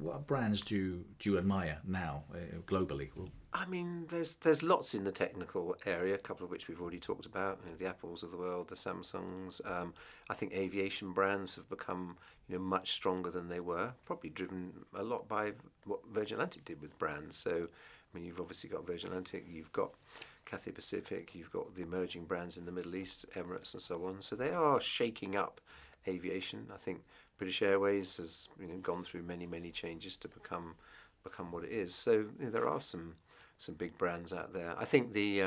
what brands do you admire now globally? Well, I mean, there's lots in the technical area, a couple of which we've already talked about. You know, the Apples of the world, the Samsungs. I think aviation brands have become much stronger than they were. Probably driven a lot by what Virgin Atlantic did with brands. So, I mean, you've obviously got Virgin Atlantic, you've got Cathay Pacific, you've got the emerging brands in the Middle East, Emirates, and so on. So they are shaking up aviation. I think British Airways has gone through many changes to become what it is. So there are some big brands out there. I think the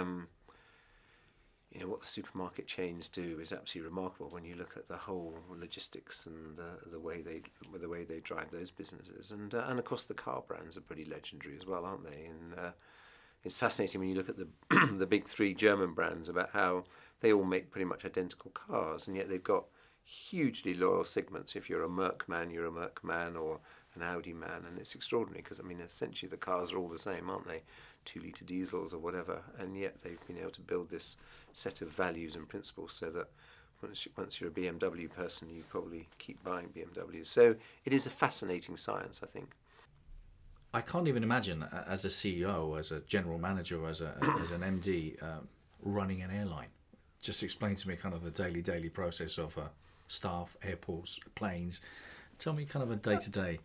what the supermarket chains do is absolutely remarkable when you look at the whole logistics and the way they drive those businesses. And of course the car brands are pretty legendary as well, aren't they? And it's fascinating when you look at the the big three German brands about how they all make pretty much identical cars, and yet they've got hugely loyal segments. If you're a Merc man, you're a Merc man, or an Audi man, and it's extraordinary because I mean essentially the cars are all the same, aren't they? 2-litre diesels or whatever, and yet they've been able to build this set of values and principles so that once you're a BMW person, you probably keep buying BMWs. So it is a fascinating science, I think. I can't even imagine as a CEO, as a general manager, as an MD, running an airline. Just explain to me kind of the daily process of staff, airports, planes. Tell me kind of a day-to-day.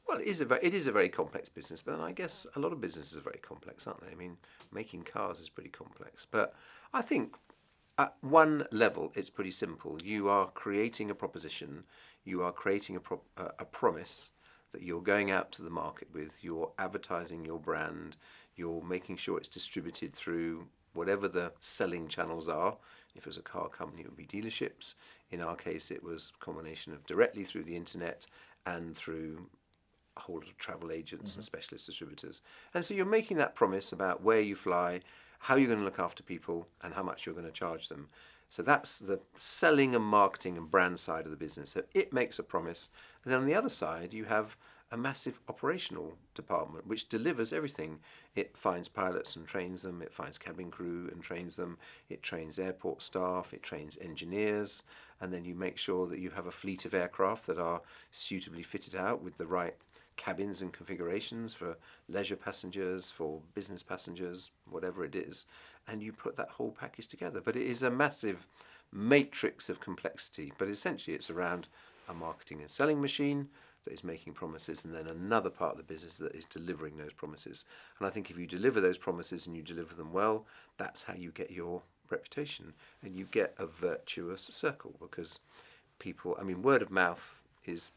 Well, it is a very complex business, but I guess a lot of businesses are very complex, aren't they? I mean, making cars is pretty complex, but I think at one level it's pretty simple. You are creating a proposition, you are creating a promise that you're going out to the market with, you're advertising your brand, you're making sure it's distributed through whatever the selling channels are. If it was a car company, it would be dealerships. In our case, it was a combination of directly through the internet and through a whole lot of travel agents and specialist distributors. And so you're making that promise about where you fly, how you're going to look after people, and how much you're going to charge them. So that's the selling and marketing and brand side of the business. So it makes a promise. And then on the other side, you have a massive operational department which delivers everything. It finds pilots and trains them, it finds cabin crew and trains them, it trains airport staff, it trains engineers, and then you make sure that you have a fleet of aircraft that are suitably fitted out with the right cabins and configurations for leisure passengers, for business passengers, whatever it is, and you put that whole package together. But it is a massive matrix of complexity, but essentially it's around a marketing and selling machine that is making promises, and then another part of the business that is delivering those promises. And I think if you deliver those promises and you deliver them well, that's how you get your reputation, and you get a virtuous circle, because people, I mean, word of mouth is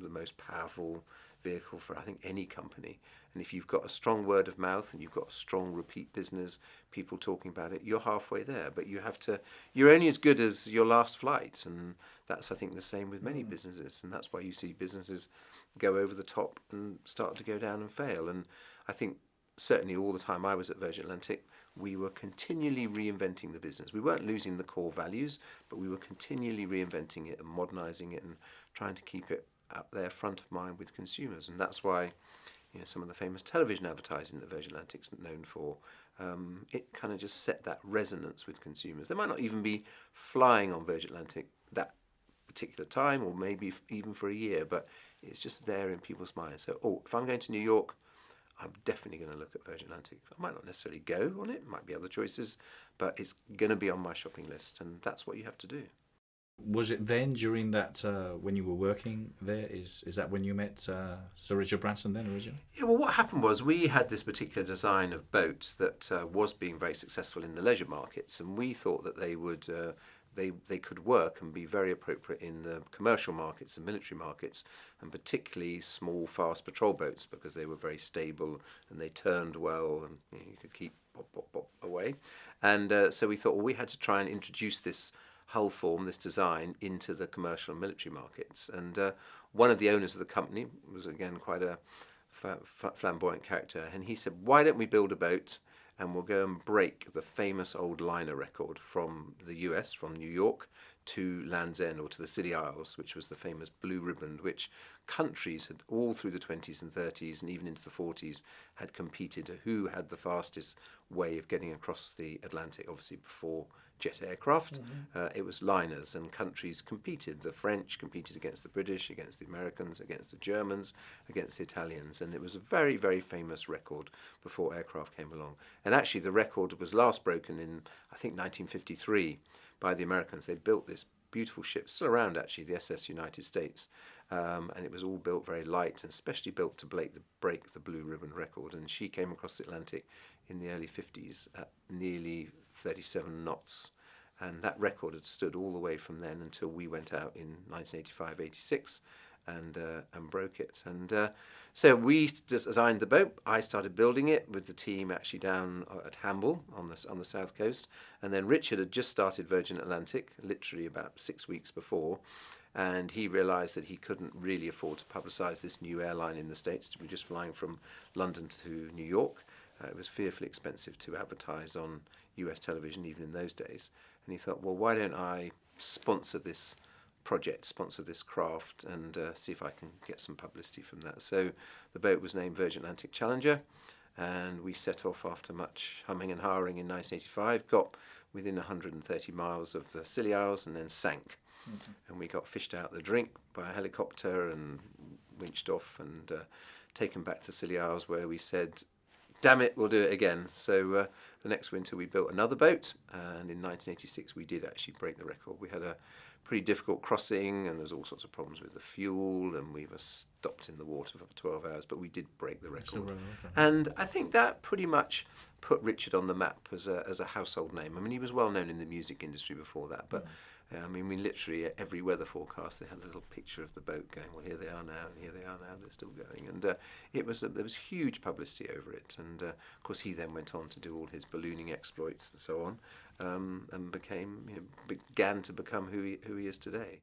the most powerful vehicle for, I think, any company. And if you've got a strong word of mouth and you've got a strong repeat business, people talking about it, you're halfway there. But you're only as good as your last flight. And that's, I think, the same with many businesses. And that's why you see businesses go over the top and start to go down and fail. And I think certainly all the time I was at Virgin Atlantic, we were continually reinventing the business. We weren't losing the core values, but we were continually reinventing it and modernising it and trying to keep it up there front of mind with consumers. And that's why some of the famous television advertising that Virgin Atlantic's known for, it kind of just set that resonance with consumers. They might not even be flying on Virgin Atlantic that particular time, or maybe even for a year, but it's just there in people's minds. So, if I'm going to New York, I'm definitely going to look at Virgin Atlantic. I might not necessarily go on it, might be other choices, but it's going to be on my shopping list, and that's what you have to do. Was it then during that when you were working there? Is that when you met Sir Richard Branson then originally? Yeah, well, what happened was we had this particular design of boats that was being very successful in the leisure markets, and we thought that they would they could work and be very appropriate in the commercial markets and military markets, and particularly small, fast patrol boats, because they were very stable and they turned well, and you could keep pop away. And so we thought, well, we had to try and introduce this hull form, this design, into the commercial and military markets. And one of the owners of the company was, again, quite a flamboyant character, and he said, why don't we build a boat and we'll go and break the famous old liner record from the US, from New York to Land's End, or to the Scilly Isles, which was the famous blue ribbon, which countries had all through the 20s and 30s and even into the 40s had competed who had the fastest way of getting across the Atlantic. Obviously before jet aircraft, it was liners, and countries competed. The French competed against the British, against the Americans, against the Germans, against the Italians, and it was a very, very famous record before aircraft came along. And actually the record was last broken in, I think, 1953 by the Americans. They built this beautiful ship, still around actually, the SS United States, and it was all built very light and specially built to break the Blue Ribbon record. And she came across the Atlantic in the early 50s at nearly 37 knots, and that record had stood all the way from then until we went out in 1985-86 and broke it. And so we designed the boat. I started building it with the team actually down at Hamble on the south coast, and then Richard had just started Virgin Atlantic literally about 6 weeks before, and he realised that he couldn't really afford to publicise this new airline in the States. We were just flying from London to New York. It was fearfully expensive to advertise on US television even in those days, and he thought, well, why don't I sponsor this project, sponsor this craft, and see if I can get some publicity from that. So the boat was named Virgin Atlantic Challenger, and we set off after much humming and hawing in 1985, got within 130 miles of the Scilly Isles and then sank. And we got fished out the drink by a helicopter and winched off and taken back to Scilly Isles, where we said, damn it, we'll do it again. So the next winter we built another boat, and in 1986 we did actually break the record. We had a pretty difficult crossing, and there's all sorts of problems with the fuel, and we were stopped in the water for 12 hours, but we did break the record. And I think that pretty much put Richard on the map as a household name. I mean, he was well known in the music industry before that, but I mean, we literally, every weather forecast, they had a little picture of the boat going, well, here they are now, and here they are now, they're still going. And there was huge publicity over it. And of course, he then went on to do all his ballooning exploits and so on, and began to become who he is today.